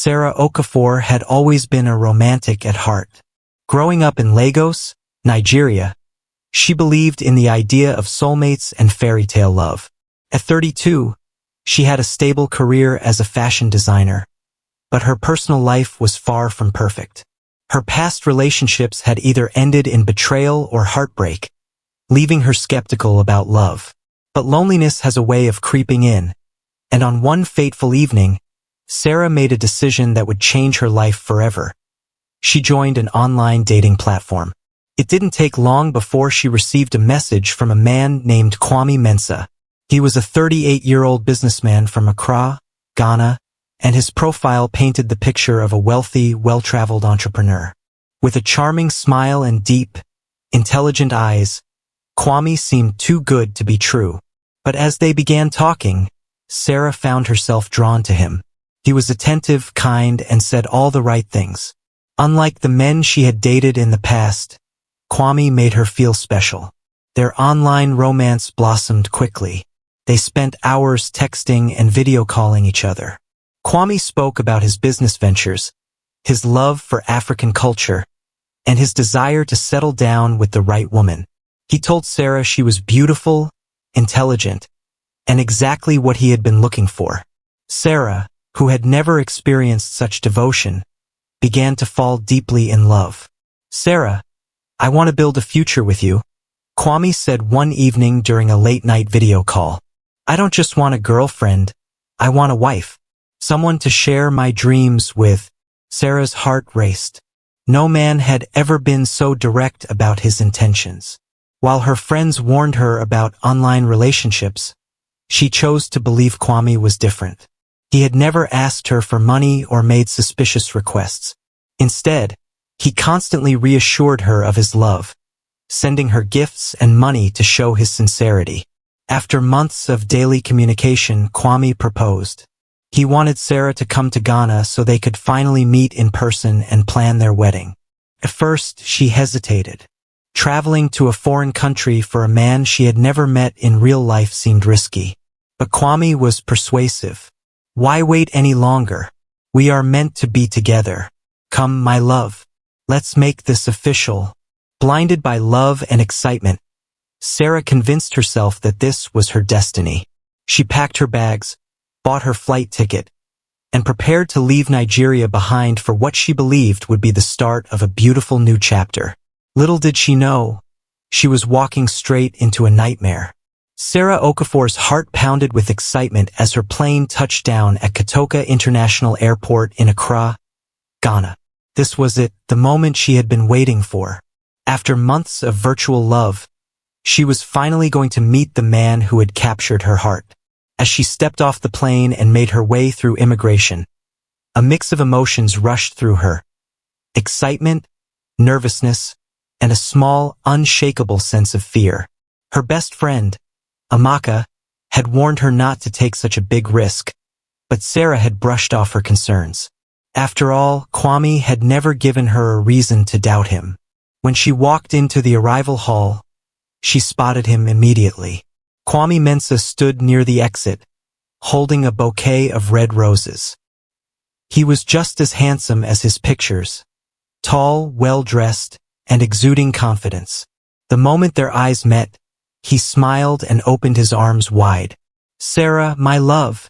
Sarah Okafor had always been a romantic at heart. Growing up in Lagos, Nigeria, she believed in the idea of soulmates and fairy tale love. At 32, she had a stable career as a fashion designer, but her personal life was far from perfect. Her past relationships had either ended in betrayal or heartbreak, leaving her skeptical about love. But loneliness has a way of creeping in, and on one fateful evening, Sarah made a decision that would change her life forever. She joined an online dating platform. It didn't take long before she received a message from a man named Kwame Mensah. He was a 38-year-old businessman from Accra, Ghana, and his profile painted the picture of a wealthy, well-traveled entrepreneur. With a charming smile and deep, intelligent eyes, Kwame seemed too good to be true. But as they began talking, Sarah found herself drawn to him. He was attentive, kind, and said all the right things. Unlike the men she had dated in the past, Kwame made her feel special. Their online romance blossomed quickly. They spent hours texting and video calling each other. Kwame spoke about his business ventures, his love for African culture, and his desire to settle down with the right woman. He told Sarah she was beautiful, intelligent, and exactly what he had been looking for. Sarah, who had never experienced such devotion, began to fall deeply in love. "Sarah, I want to build a future with you," Kwame said one evening during a late-night video call. "I don't just want a girlfriend, I want a wife. Someone to share my dreams with." Sarah's heart raced. No man had ever been so direct about his intentions. While her friends warned her about online relationships, she chose to believe Kwame was different. He had never asked her for money or made suspicious requests. Instead, he constantly reassured her of his love, sending her gifts and money to show his sincerity. After months of daily communication, Kwame proposed. He wanted Sarah to come to Ghana so they could finally meet in person and plan their wedding. At first, she hesitated. Traveling to a foreign country for a man she had never met in real life seemed risky. But Kwame was persuasive. "Why wait any longer? We are meant to be together. Come, my love. Let's make this official." Blinded by love and excitement, Sarah convinced herself that this was her destiny. She packed her bags, bought her flight ticket, and prepared to leave Nigeria behind for what she believed would be the start of a beautiful new chapter. Little did she know, she was walking straight into a nightmare. Sarah Okafor's heart pounded with excitement as her plane touched down at Kotoka International Airport in Accra, Ghana. This was it, the moment she had been waiting for. After months of virtual love, she was finally going to meet the man who had captured her heart. As she stepped off the plane and made her way through immigration, a mix of emotions rushed through her. Excitement, nervousness, and a small, unshakable sense of fear. Her best friend, Amaka, had warned her not to take such a big risk, but Sarah had brushed off her concerns. After all, Kwame had never given her a reason to doubt him. When she walked into the arrival hall, she spotted him immediately. Kwame Mensah stood near the exit, holding a bouquet of red roses. He was just as handsome as his pictures, tall, well-dressed, and exuding confidence. The moment their eyes met, he smiled and opened his arms wide. "Sarah, my love,"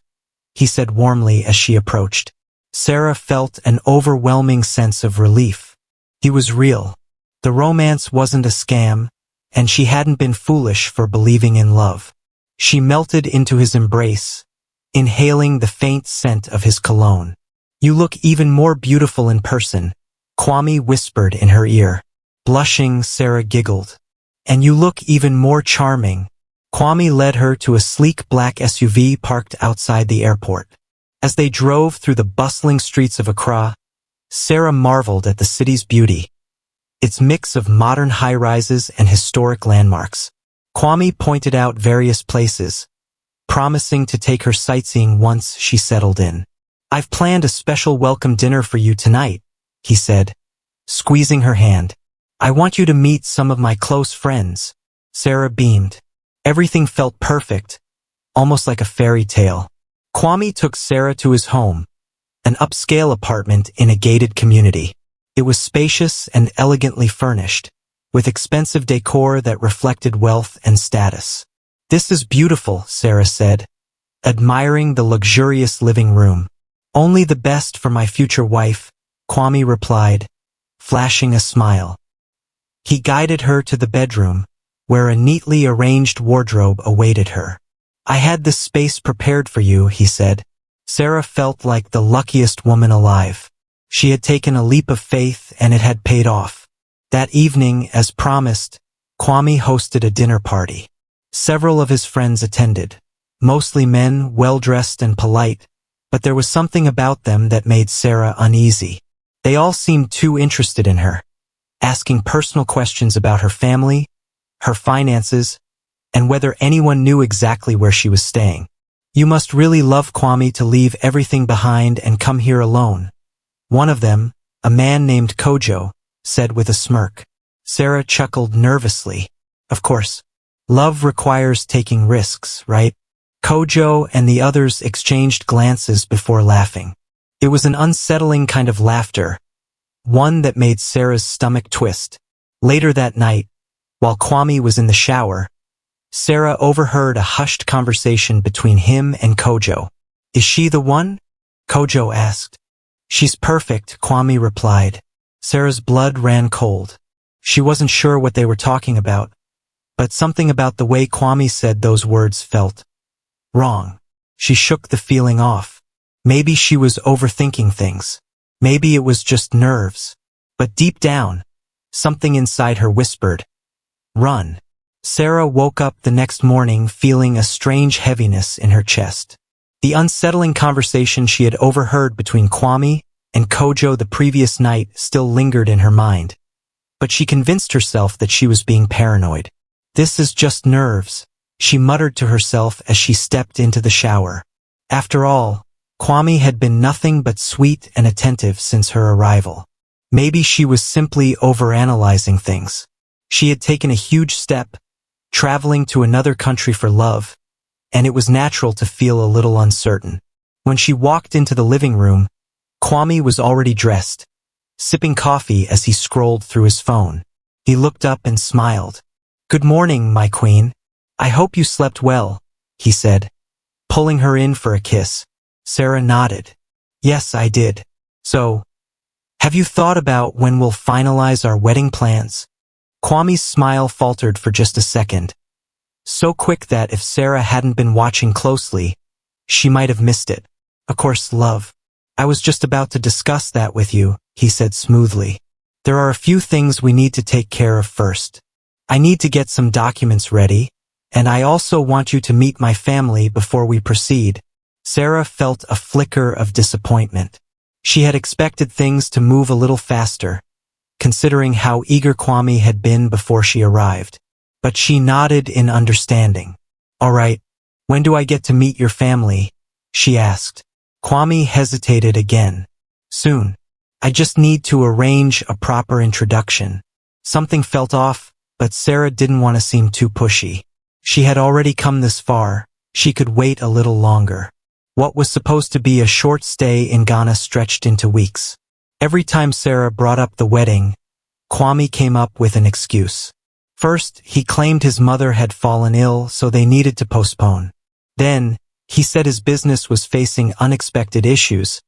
he said warmly as she approached. Sarah felt an overwhelming sense of relief. He was real. The romance wasn't a scam, and she hadn't been foolish for believing in love. She melted into his embrace, inhaling the faint scent of his cologne. "You look even more beautiful in person," Kwame whispered in her ear. Blushing, Sarah giggled. "And you look even more charming." Kwame led her to a sleek black SUV parked outside the airport. As they drove through the bustling streets of Accra, Sarah marveled at the city's beauty, its mix of modern high-rises and historic landmarks. Kwame pointed out various places, promising to take her sightseeing once she settled in. "I've planned a special welcome dinner for you tonight," he said, squeezing her hand. "I want you to meet some of my close friends." Sarah beamed. Everything felt perfect, almost like a fairy tale. Kwame took Sarah to his home, an upscale apartment in a gated community. It was spacious and elegantly furnished, with expensive decor that reflected wealth and status. "This is beautiful," Sarah said, admiring the luxurious living room. "Only the best for my future wife," Kwame replied, flashing a smile. He guided her to the bedroom, where a neatly arranged wardrobe awaited her. "I had this space prepared for you," he said. Sarah felt like the luckiest woman alive. She had taken a leap of faith and it had paid off. That evening, as promised, Kwame hosted a dinner party. Several of his friends attended, mostly men, well-dressed and polite, but there was something about them that made Sarah uneasy. They all seemed too interested in her, asking personal questions about her family, her finances, and whether anyone knew exactly where she was staying. "You must really love Kwame to leave everything behind and come here alone," one of them, a man named Kojo, said with a smirk. Sarah chuckled nervously. "Of course. Love requires taking risks, right?" Kojo and the others exchanged glances before laughing. It was an unsettling kind of laughter, one that made Sarah's stomach twist. Later that night, while Kwame was in the shower, Sarah overheard a hushed conversation between him and Kojo. "Is she the one?" Kojo asked. "She's perfect," Kwame replied. Sarah's blood ran cold. She wasn't sure what they were talking about, but something about the way Kwame said those words felt wrong. She shook the feeling off. Maybe she was overthinking things. Maybe it was just nerves. But deep down, something inside her whispered, "Run." Sarah woke up the next morning feeling a strange heaviness in her chest. The unsettling conversation she had overheard between Kwame and Kojo the previous night still lingered in her mind. But she convinced herself that she was being paranoid. "This is just nerves," she muttered to herself as she stepped into the shower. After all, Kwame had been nothing but sweet and attentive since her arrival. Maybe she was simply overanalyzing things. She had taken a huge step, traveling to another country for love, and it was natural to feel a little uncertain. When she walked into the living room, Kwame was already dressed, sipping coffee as he scrolled through his phone. He looked up and smiled. "Good morning, my queen. I hope you slept well," he said, pulling her in for a kiss. Sarah nodded. "Yes, I did. So, have you thought about when we'll finalize our wedding plans?" Kwame's smile faltered for just a second, so quick that if Sarah hadn't been watching closely, she might have missed it. "Of course, love. I was just about to discuss that with you," he said smoothly. "There are a few things we need to take care of first. I need to get some documents ready, and I also want you to meet my family before we proceed." Sarah felt a flicker of disappointment. She had expected things to move a little faster, considering how eager Kwame had been before she arrived. But she nodded in understanding. "All right, when do I get to meet your family?" she asked. Kwame hesitated again. "Soon. I just need to arrange a proper introduction." Something felt off, but Sarah didn't want to seem too pushy. She had already come this far. She could wait a little longer. What was supposed to be a short stay in Ghana stretched into weeks. Every time Sarah brought up the wedding, Kwame came up with an excuse. First, he claimed his mother had fallen ill, so they needed to postpone. Then, he said his business was facing unexpected issues,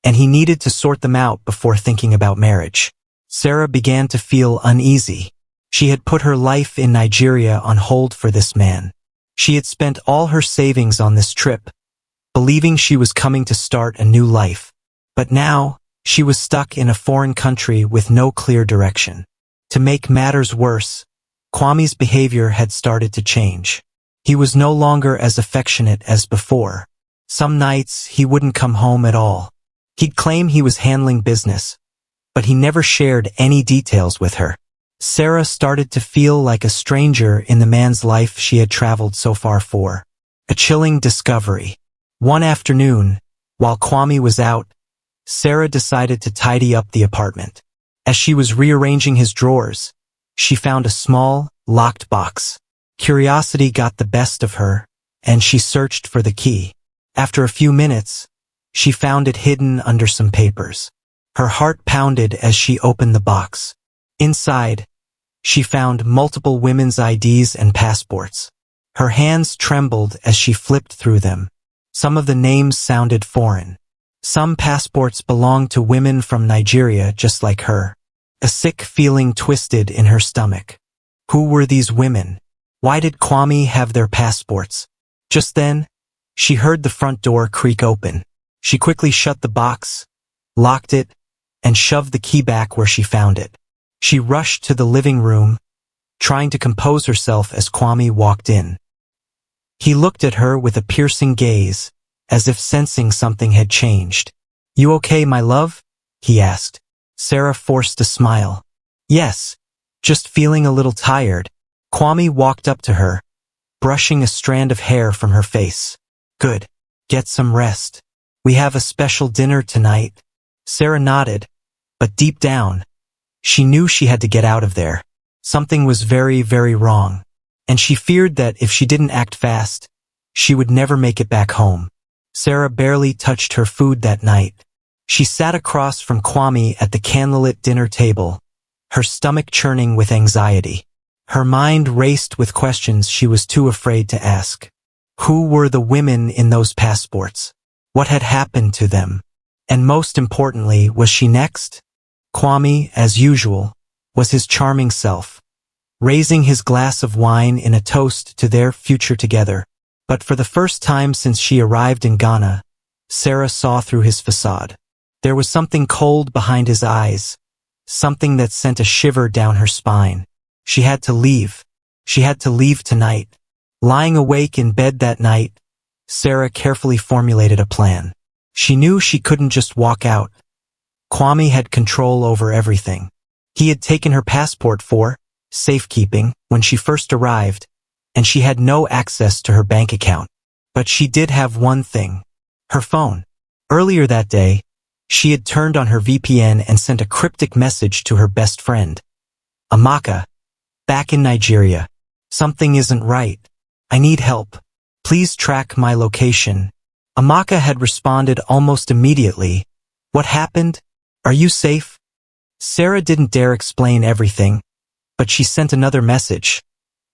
and he needed to sort them out before thinking about marriage. Sarah began to feel uneasy. She had put her life in Nigeria on hold for this man. She had spent all her savings on this trip, believing she was coming to start a new life. But now, she was stuck in a foreign country with no clear direction. To make matters worse, Kwame's behavior had started to change. He was no longer as affectionate as before. Some nights, he wouldn't come home at all. He'd claim he was handling business, but he never shared any details with her. Sarah started to feel like a stranger in the man's life she had traveled so far for. A chilling discovery. One afternoon, while Kwame was out, Sarah decided to tidy up the apartment. As she was rearranging his drawers, she found a small, locked box. Curiosity got the best of her, and she searched for the key. After a few minutes, She found it hidden under some papers. Her heart pounded as she opened the box. Inside, she found multiple women's IDs and passports. Her hands trembled as she flipped through them. Some of the names sounded foreign. Some passports belonged to women from Nigeria just like her. A sick feeling twisted in her stomach. Who were these women? Why did Kwame have their passports? Just then, she heard the front door creak open. She quickly shut the box, locked it, and shoved the key back where she found it. She rushed to the living room, trying to compose herself as Kwame walked in. He looked at her with a piercing gaze, as if sensing something had changed. "You okay, my love?" he asked. Sarah forced a smile. "Yes, just feeling a little tired." Kwame walked up to her, brushing a strand of hair from her face. "Good. Get some rest. We have a special dinner tonight." Sarah nodded, but deep down, she knew she had to get out of there. Something was very, very wrong, and she feared that if she didn't act fast, she would never make it back home. Sarah barely touched her food that night. She sat across from Kwame at the candlelit dinner table, her stomach churning with anxiety. Her mind raced with questions she was too afraid to ask. Who were the women in those passports? What had happened to them? And most importantly, was she next? Kwame, as usual, was his charming self, raising his glass of wine in a toast to their future together. But for the first time since she arrived in Ghana, Sarah saw through his facade. There was something cold behind his eyes, something that sent a shiver down her spine. She had to leave. She had to leave tonight. Lying awake in bed that night, Sarah carefully formulated a plan. She knew she couldn't just walk out. Kwame had control over everything. He had taken her passport for safekeeping when she first arrived, and she had no access to her bank account. But she did have one thing: her phone. Earlier that day, she had turned on her VPN and sent a cryptic message to her best friend, Amaka, back in Nigeria. "Something isn't right. I need help. Please track my location." Amaka had responded almost immediately. "What happened? Are you safe?" Sarah didn't dare explain everything, but she sent another message.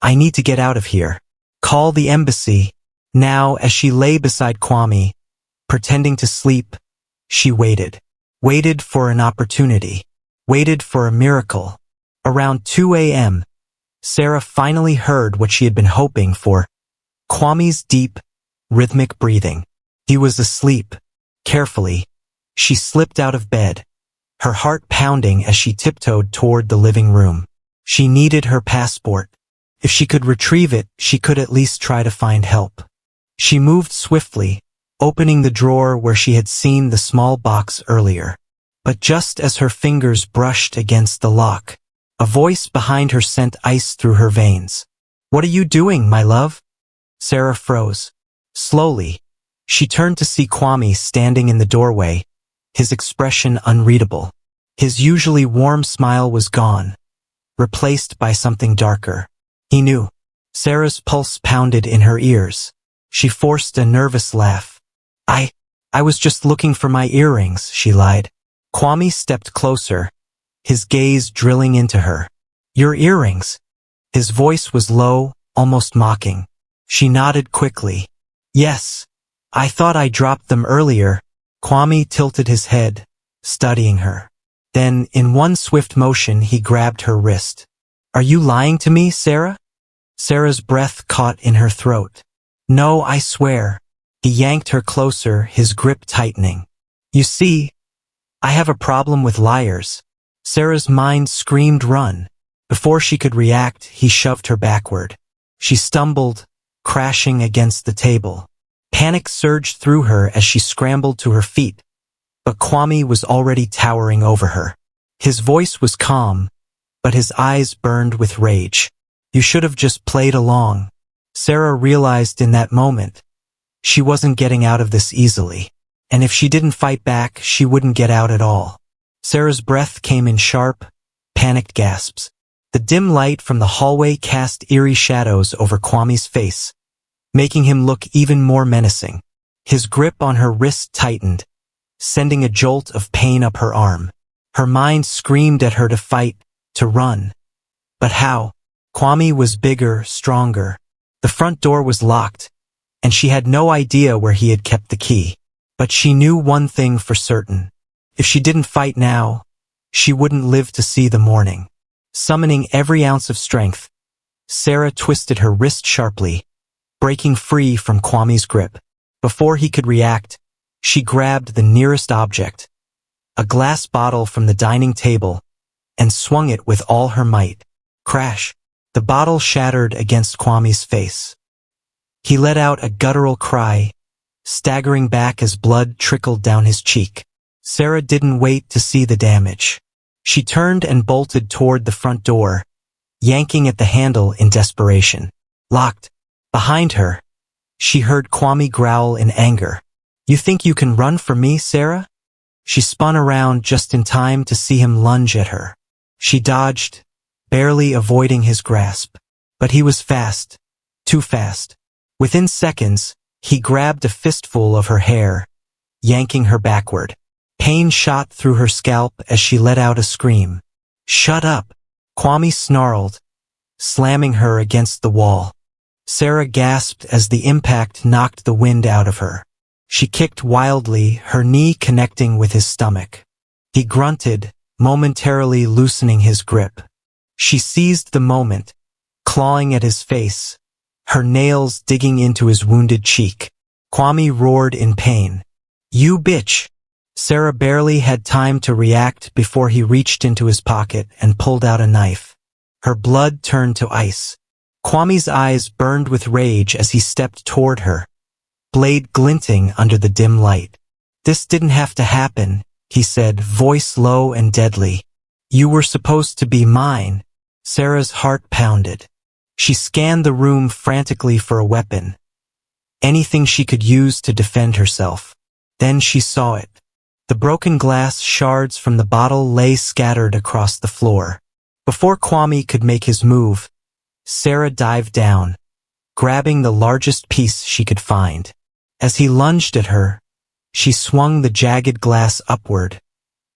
"I need to get out of here. Call the embassy." Now, as she lay beside Kwame, pretending to sleep, she waited. Waited for an opportunity. Waited for a miracle. Around 2 a.m., Sarah finally heard what she had been hoping for: Kwame's deep, rhythmic breathing. He was asleep. Carefully, she slipped out of bed, her heart pounding as she tiptoed toward the living room. She needed her passport. If she could retrieve it, she could at least try to find help. She moved swiftly, opening the drawer where she had seen the small box earlier. But just as her fingers brushed against the lock, a voice behind her sent ice through her veins. "What are you doing, my love?" Sarah froze. Slowly, she turned to see Kwame standing in the doorway, his expression unreadable. His usually warm smile was gone, replaced by something darker. He knew. Sarah's pulse pounded in her ears. She forced a nervous laugh. I was just looking for my earrings," she lied. Kwame stepped closer, his gaze drilling into her. "Your earrings?" His voice was low, almost mocking. She nodded quickly. "Yes. I thought I dropped them earlier." Kwame tilted his head, studying her. Then, in one swift motion, he grabbed her wrist. "Are you lying to me, Sarah?" Sarah's breath caught in her throat. "No, I swear." He yanked her closer, his grip tightening. "You see, I have a problem with liars." Sarah's mind screamed run. Before she could react, he shoved her backward. She stumbled, crashing against the table. Panic surged through her as she scrambled to her feet, but Kwame was already towering over her. His voice was calm, but his eyes burned with rage. "You should have just played along." Sarah realized in that moment she wasn't getting out of this easily, and if she didn't fight back, she wouldn't get out at all. Sarah's breath came in sharp, panicked gasps. The dim light from the hallway cast eerie shadows over Kwame's face, making him look even more menacing. His grip on her wrist tightened, sending a jolt of pain up her arm. Her mind screamed at her to fight, to run. But how? Kwame was bigger, stronger. The front door was locked, and she had no idea where he had kept the key. But she knew one thing for certain. If she didn't fight now, she wouldn't live to see the morning. Summoning every ounce of strength, Sarah twisted her wrist sharply, breaking free from Kwame's grip. Before he could react, she grabbed the nearest object, a glass bottle from the dining table, and swung it with all her might. Crash! The bottle shattered against Kwame's face. He let out a guttural cry, staggering back as blood trickled down his cheek. Sarah didn't wait to see the damage. She turned and bolted toward the front door, yanking at the handle in desperation. Locked. Behind her, she heard Kwame growl in anger. "You think you can run from me, Sarah?" She spun around just in time to see him lunge at her. She dodged, barely avoiding his grasp. But he was fast. Too fast. Within seconds, he grabbed a fistful of her hair, yanking her backward. Pain shot through her scalp as she let out a scream. "Shut up!" Kwame snarled, slamming her against the wall. Sarah gasped as the impact knocked the wind out of her. She kicked wildly, her knee connecting with his stomach. He grunted, momentarily loosening his grip. She seized the moment, clawing at his face, her nails digging into his wounded cheek. Kwame roared in pain. "You bitch!" Sarah barely had time to react before he reached into his pocket and pulled out a knife. Her blood turned to ice. Kwame's eyes burned with rage as he stepped toward her, blade glinting under the dim light. "This didn't have to happen," he said, voice low and deadly. "You were supposed to be mine." Sarah's heart pounded. She scanned the room frantically for a weapon, anything she could use to defend herself. Then she saw it. The broken glass shards from the bottle lay scattered across the floor. Before Kwame could make his move, Sarah dived down, grabbing the largest piece she could find. As he lunged at her, she swung the jagged glass upward,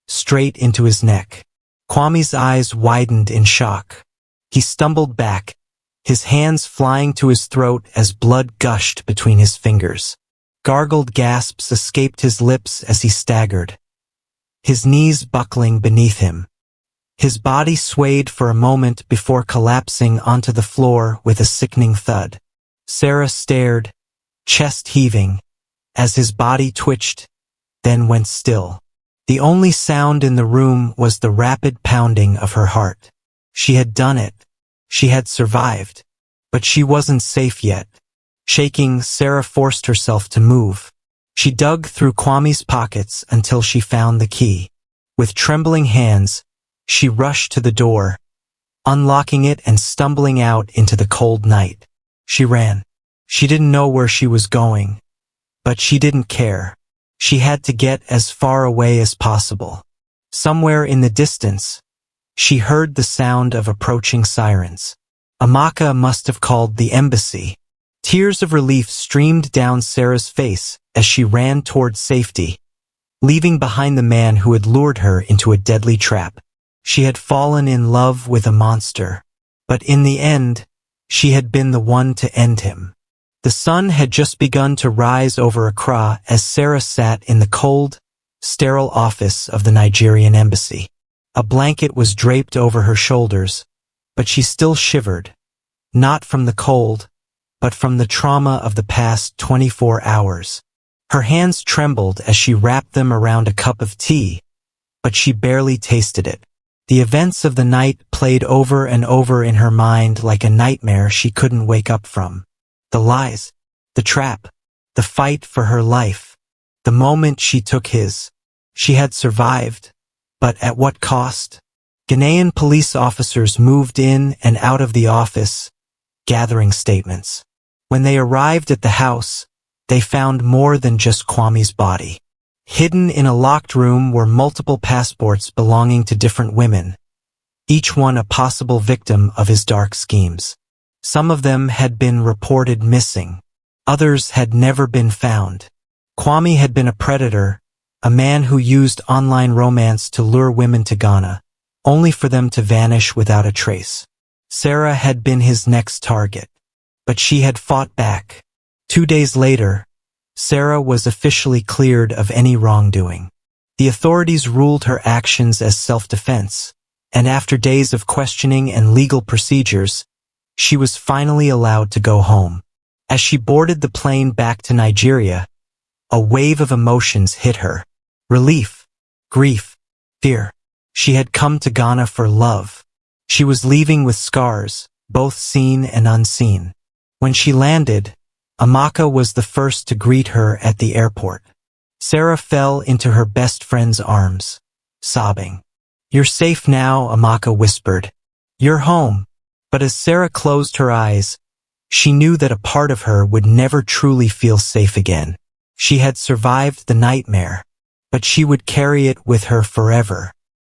straight into his neck. Kwame's eyes widened in shock. He stumbled back, his hands flying to his throat as blood gushed between his fingers. Gargled gasps escaped his lips as he staggered, his knees buckling beneath him. His body swayed for a moment before collapsing onto the floor with a sickening thud. Sarah stared, chest heaving, as his body twitched, then went still. The only sound in the room was the rapid pounding of her heart. She had done it. She had survived. But she wasn't safe yet. Shaking, Sarah forced herself to move. She dug through Kwame's pockets until she found the key. With trembling hands, she rushed to the door, unlocking it and stumbling out into the cold night. She ran. She didn't know where she was going, but she didn't care. She had to get as far away as possible. Somewhere in the distance, she heard the sound of approaching sirens. Amaka must have called the embassy. Tears of relief streamed down Sarah's face as she ran toward safety, leaving behind the man who had lured her into a deadly trap. She had fallen in love with a monster, but in the end, she had been the one to end him. The sun had just begun to rise over Accra as Sarah sat in the cold, sterile office of the Nigerian embassy. A blanket was draped over her shoulders, but she still shivered, not from the cold, but from the trauma of the past 24 hours. Her hands trembled as she wrapped them around a cup of tea, but she barely tasted it. The events of the night played over and over in her mind like a nightmare she couldn't wake up from. The lies, the trap, the fight for her life, the moment she took his. She had survived, but at what cost? Ghanaian police officers moved in and out of the office, gathering statements. When they arrived at the house, they found more than just Kwame's body. Hidden in a locked room were multiple passports belonging to different women, each one a possible victim of his dark schemes. Some of them had been reported missing. Others had never been found. Kwame had been a predator, a man who used online romance to lure women to Ghana, only for them to vanish without a trace. Sarah had been his next target, but she had fought back. 2 days later, Sarah was officially cleared of any wrongdoing. The authorities ruled her actions as self-defense, and after days of questioning and legal procedures, she was finally allowed to go home. As she boarded the plane back to Nigeria, a wave of emotions hit her. Relief, grief, fear. She had come to Ghana for love. She was leaving with scars, both seen and unseen. When she landed, Amaka was the first to greet her at the airport. Sarah fell into her best friend's arms, sobbing. "You're safe now," Amaka whispered. "You're home." But as Sarah closed her eyes, she knew that a part of her would never truly feel safe again. She had survived the nightmare, but she would carry it with her forever.